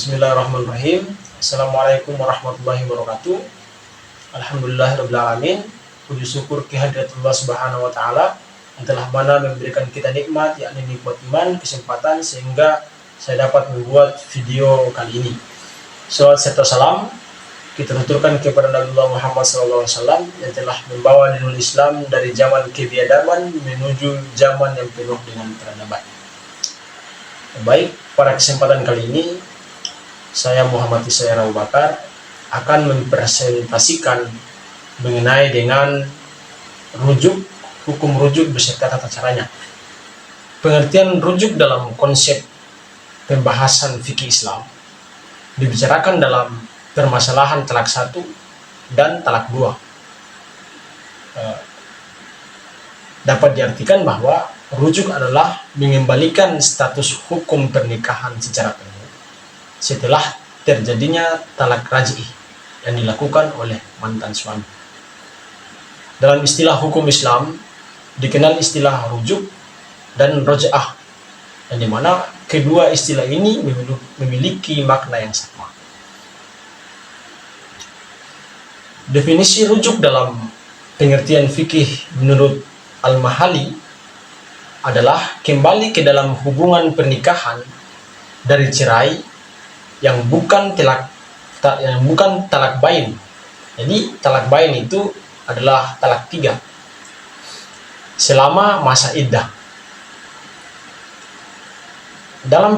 Bismillahirrahmanirrahim. Assalamualaikum warahmatullahi wabarakatuh. Alhamdulillahirrahmanirrahim. Puji syukur kehadirat Allah Subhanahu wa Ta'ala yang telah mana memberikan kita nikmat, yakni nikmat iman, kesempatan sehingga saya dapat membuat video kali ini. Salawat serta salam kita tuturkan kepada Nabi Muhammad SAW yang telah membawa dinul Islam dari zaman kebiadaban menuju zaman yang penuh dengan peradaban. Baik, pada kesempatan kali ini saya Muhammad Isyair Abu Bakar akan mempresentasikan mengenai dengan hukum rujuk beserta tata caranya. Pengertian rujuk dalam konsep pembahasan fikih Islam dibicarakan dalam permasalahan talak 1 dan talak 2. Dapat diartikan bahwa rujuk adalah mengembalikan status hukum pernikahan secara penuh setelah terjadinya talak raj'i yang dilakukan oleh mantan suami. Dalam istilah hukum Islam dikenal istilah rujuk dan roj'ah, yang dimana kedua istilah ini memiliki makna yang sama. Definisi rujuk dalam pengertian fikih menurut Al-Mahali adalah kembali ke dalam hubungan pernikahan dari cerai yang bukan talak bain. Jadi talak bain itu adalah talak 3 selama masa iddah. Dalam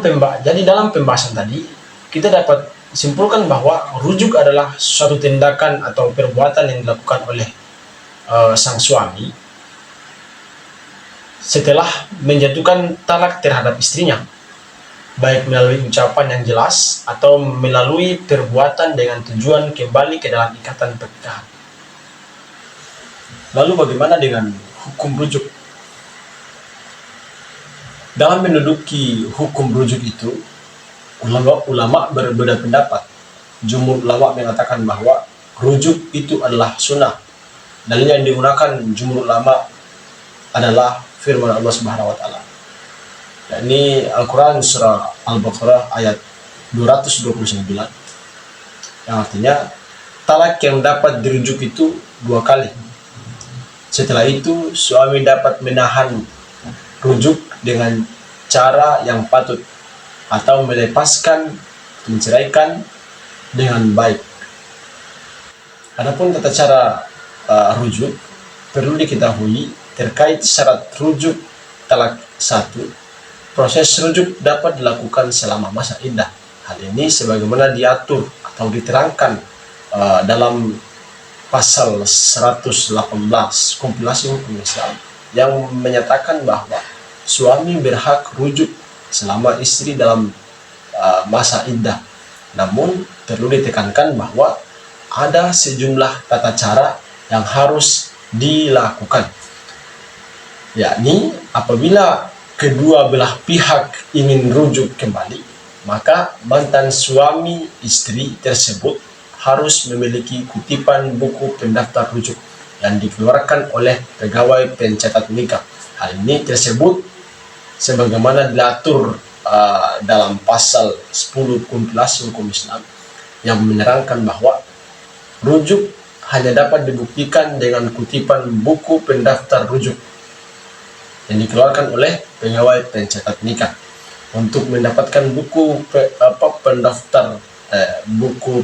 pembahasan tadi kita dapat simpulkan bahwa rujuk adalah suatu tindakan atau perbuatan yang dilakukan oleh sang suami setelah menjatuhkan talak terhadap istrinya, baik melalui ucapan yang jelas atau melalui perbuatan dengan tujuan kembali ke dalam ikatan pernikahan. Lalu bagaimana dengan hukum rujuk? Dalam menduduki hukum rujuk itu, ulama berbeda pendapat. Jumhur ulama mengatakan bahwa rujuk itu adalah sunnah. Dalil yang digunakan jumhur ulama adalah firman Allah Subhanahu wa Ta'ala, yakni Al-Quran surah Al-Baqarah ayat 229, yang artinya talak yang dapat dirujuk itu 2 kali. Setelah itu suami dapat menahan rujuk dengan cara yang patut atau melepaskan, menceraikan dengan baik. Adapun tata cara rujuk perlu diketahui terkait syarat rujuk talak 1. Proses rujuk dapat dilakukan selama masa iddah. Hal ini sebagaimana diatur atau diterangkan dalam pasal 118 kompilasi hukum Islam yang menyatakan bahwa suami berhak rujuk selama istri dalam masa iddah. Namun perlu ditekankan bahwa ada sejumlah tata cara yang harus dilakukan, yakni apabila kedua belah pihak ingin rujuk kembali, maka mantan suami istri tersebut harus memiliki kutipan buku pendaftar rujuk yang dikeluarkan oleh pegawai pencatat nikah. Hal ini tersebut sebagaimana diatur dalam pasal 10 kompilasi hukum Islam yang menerangkan bahwa rujuk hanya dapat dibuktikan dengan kutipan buku pendaftar rujuk yang dikeluarkan oleh pegawai pencatat nikah. Untuk mendapatkan buku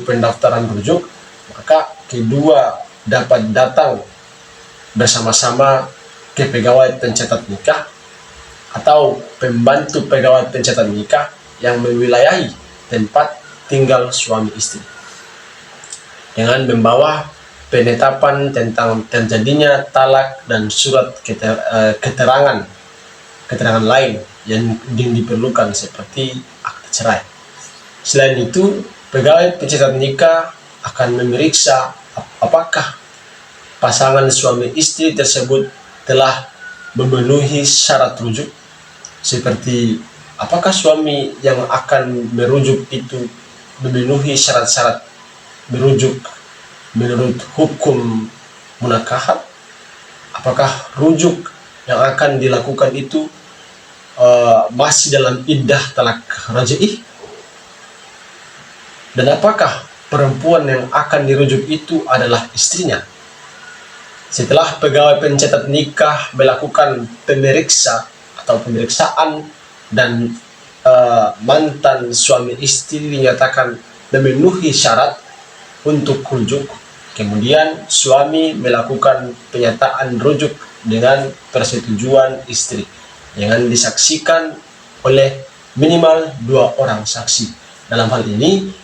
pendaftaran rujuk, maka kedua dapat datang bersama-sama ke pegawai pencatat nikah atau pembantu pegawai pencatat nikah yang mewilayahi tempat tinggal suami istri, dengan membawa penetapan tentang terjadinya talak dan surat keterangan lain yang diperlukan seperti akte cerai. Selain itu, pegawai pencatat nikah akan memeriksa apakah pasangan suami istri tersebut telah memenuhi syarat rujuk, seperti apakah suami yang akan merujuk itu memenuhi syarat-syarat merujuk menurut hukum munakahat, apakah rujuk yang akan dilakukan itu masih dalam iddah talak raj'i, Dan apakah perempuan yang akan dirujuk itu adalah istrinya? Setelah pegawai pencatat nikah melakukan pemeriksaan dan mantan suami istri dinyatakan memenuhi syarat untuk rujuk, kemudian suami melakukan penyataan rujuk dengan persetujuan istri dengan disaksikan oleh minimal 2 orang saksi. Dalam hal ini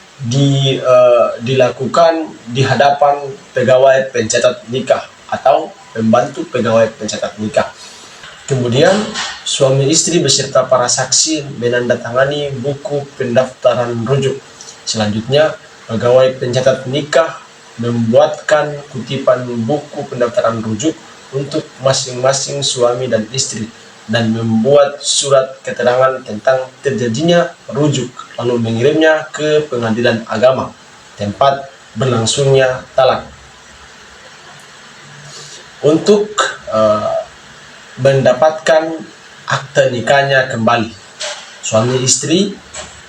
dilakukan di hadapan pegawai pencatat nikah atau membantu pegawai pencatat nikah. Kemudian suami istri beserta para saksi menandatangani buku pendaftaran rujuk. Selanjutnya pegawai pencatat nikah membuatkan kutipan buku pendaftaran rujuk untuk masing-masing suami dan istri dan membuat surat keterangan tentang terjadinya rujuk, lalu mengirimnya ke pengadilan agama tempat berlangsungnya talak. Untuk mendapatkan akte nikahnya kembali, suami istri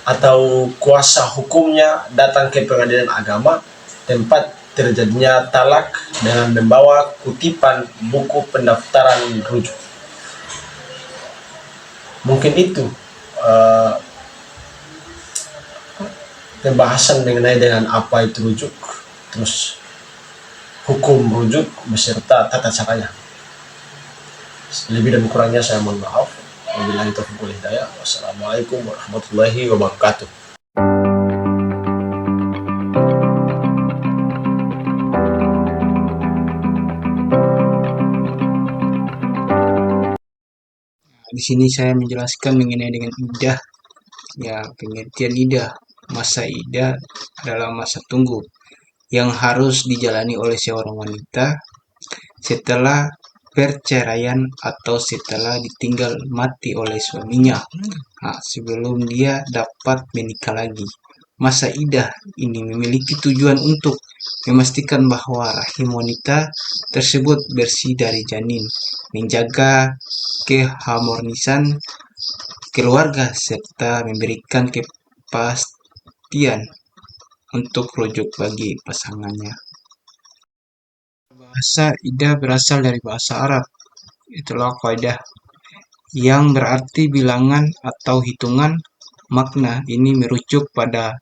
atau kuasa hukumnya datang ke pengadilan agama tempat terjadinya talak dengan membawa kutipan buku pendaftaran rujuk. Mungkin itu pembahasan mengenai dengan apa itu rujuk, terus hukum rujuk beserta tata caranya. Lebih dan kurangnya saya mohon maaf. Wabillahi taufiq wal hidayah. Wassalamualaikum warahmatullahi wabarakatuh. Di sini saya menjelaskan mengenai dengan idah. Ya, pengertian idah. Masa idah adalah masa tunggu yang harus dijalani oleh seorang wanita setelah perceraian atau setelah ditinggal mati oleh suaminya. Nah, sebelum dia dapat menikah lagi. Masa idah ini memiliki tujuan untuk memastikan bahwa rahim wanita tersebut bersih dari janin, menjaga keharmonisan keluarga, serta memberikan kepastian untuk rujuk bagi pasangannya. Bahasa idah berasal dari bahasa Arab. Itulah kaidah yang berarti bilangan atau hitungan. Makna ini merujuk pada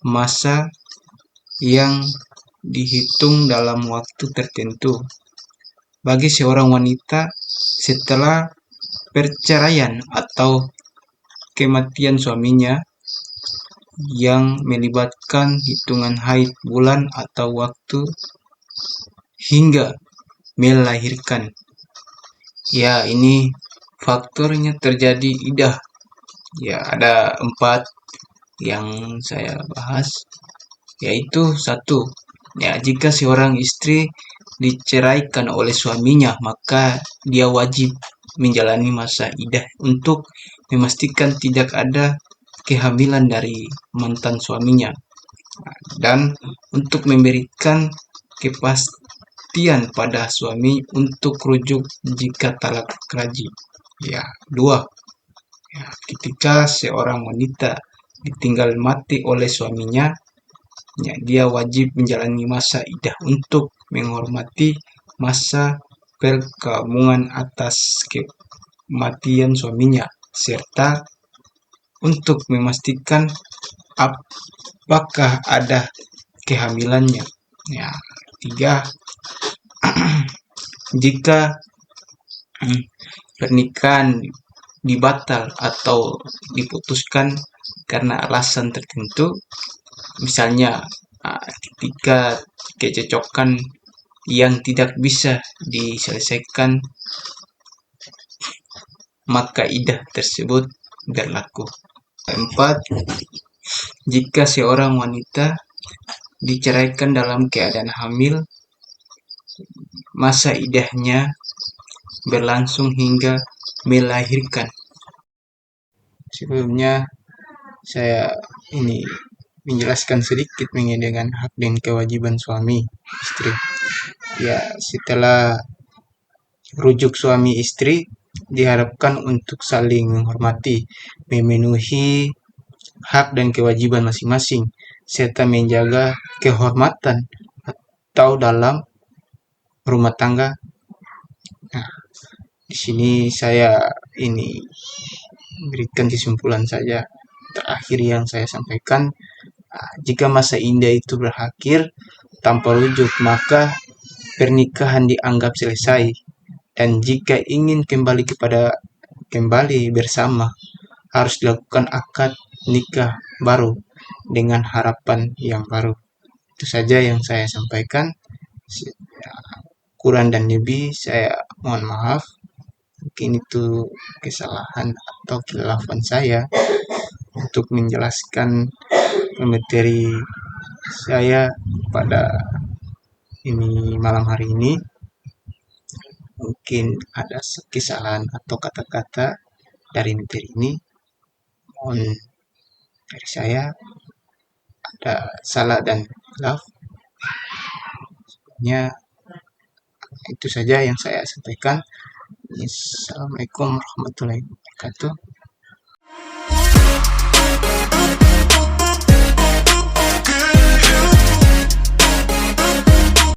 masa yang dihitung dalam waktu tertentu bagi seorang wanita setelah perceraian atau kematian suaminya yang melibatkan hitungan haid, bulan, atau waktu hingga melahirkan. Ya, ini faktornya terjadi idah. Ya, ada 4 yang saya bahas, yaitu 1. Ya, jika seorang istri diceraikan oleh suaminya, maka dia wajib menjalani masa idah untuk memastikan tidak ada kehamilan dari mantan suaminya dan untuk memberikan kepastian pada suami untuk rujuk jika talak raji. Ya, 2. Ya, ketika seorang wanita ditinggal mati oleh suaminya, ya, dia wajib menjalani masa idah untuk menghormati masa perkabungan atas kematian suaminya, serta untuk memastikan apakah ada kehamilannya. Ya, 3. Jika pernikahan dibatal atau diputuskan karena alasan tertentu, misalnya ketika kecocokan yang tidak bisa diselesaikan, maka idah tersebut berlaku. 4. Jika seorang wanita diceraikan dalam keadaan hamil, masa idahnya berlangsung hingga melahirkan. Sebelumnya saya ini menjelaskan sedikit mengenai dengan hak dan kewajiban suami istri. Ya, setelah rujuk suami istri diharapkan untuk saling menghormati, memenuhi hak dan kewajiban masing-masing, serta menjaga kehormatan atau dalam rumah tangga. Nah, di sini saya ini berikan kesimpulan saja terakhir yang saya sampaikan. Jika masa indah itu berakhir tanpa rujuk, maka pernikahan dianggap selesai. Dan jika ingin kembali bersama, harus dilakukan akad nikah baru dengan harapan yang baru. Itu saja yang saya sampaikan. Kurang dan lebih saya mohon maaf. Mungkin itu kesalahan atau khilafan saya untuk menjelaskan materi saya pada malam hari ini. Mungkin ada kesalahan atau kata-kata dari materi ini. Mohon dari saya ada salah dan khilaf. Sebenarnya itu saja yang saya sampaikan. Assalamualaikum warahmatullahi wabarakatuh.